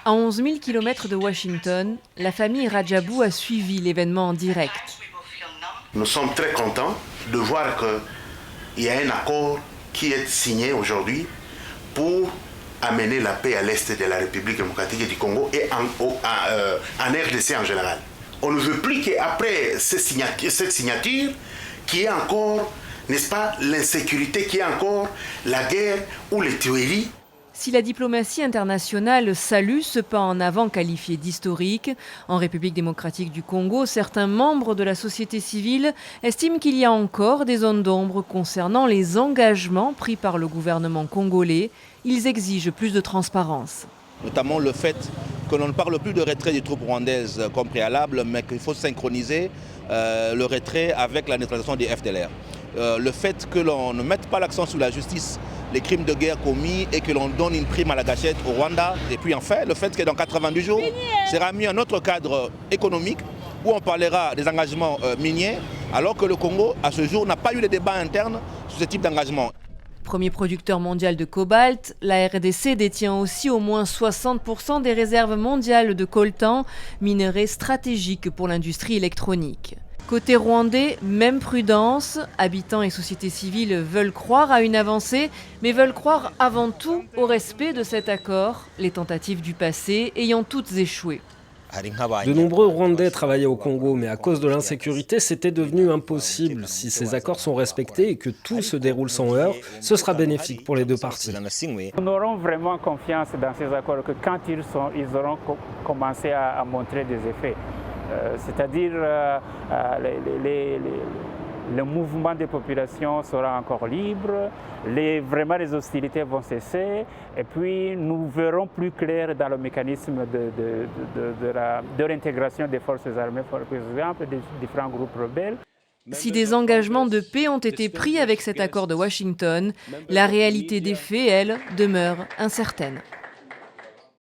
À 11 000 km de Washington, la famille Radjabou a suivi l'événement en direct. Nous sommes très contents de voir qu'il y a un accord qui est signé aujourd'hui pour amener la paix à l'est de la République démocratique du Congo et en RDC en général. On ne veut plus qu'après cette signature, qu'il y ait encore, n'est-ce pas, l'insécurité, qu'il y ait encore la guerre ou les tueries. Si la diplomatie internationale salue ce pas en avant qualifié d'historique, en République démocratique du Congo, certains membres de la société civile estiment qu'il y a encore des zones d'ombre concernant les engagements pris par le gouvernement congolais. Ils exigent plus de transparence. Notamment le fait que l'on ne parle plus de retrait des troupes rwandaises comme préalable, mais qu'il faut synchroniser le retrait avec la neutralisation des FDLR. Le fait que l'on ne mette pas l'accent sur la justice, les crimes de guerre commis et que l'on donne une prime à la gâchette au Rwanda. Et puis enfin, le fait que dans 90 jours, sera mis un autre cadre économique où on parlera des engagements miniers, alors que le Congo, à ce jour, n'a pas eu de débat interne sur ce type d'engagement. Premier producteur mondial de cobalt, la RDC détient aussi au moins 60% des réserves mondiales de coltan, minerai stratégique pour l'industrie électronique. Côté rwandais, même prudence. Habitants et sociétés civiles veulent croire à une avancée, mais veulent croire avant tout au respect de cet accord, les tentatives du passé ayant toutes échoué. De nombreux Rwandais travaillaient au Congo, mais à cause de l'insécurité, c'était devenu impossible. Si ces accords sont respectés et que tout se déroule sans heurts, ce sera bénéfique pour les deux parties. Nous aurons vraiment confiance dans ces accords que quand ils auront commencé à montrer des effets. C'est-à-dire le mouvement des populations sera encore libre, vraiment les hostilités vont cesser et puis nous verrons plus clair dans le mécanisme de réintégration des forces armées, par exemple, des différents groupes rebelles. Si des engagements de paix ont été pris avec cet accord de Washington, la réalité des faits, elle, demeure incertaine.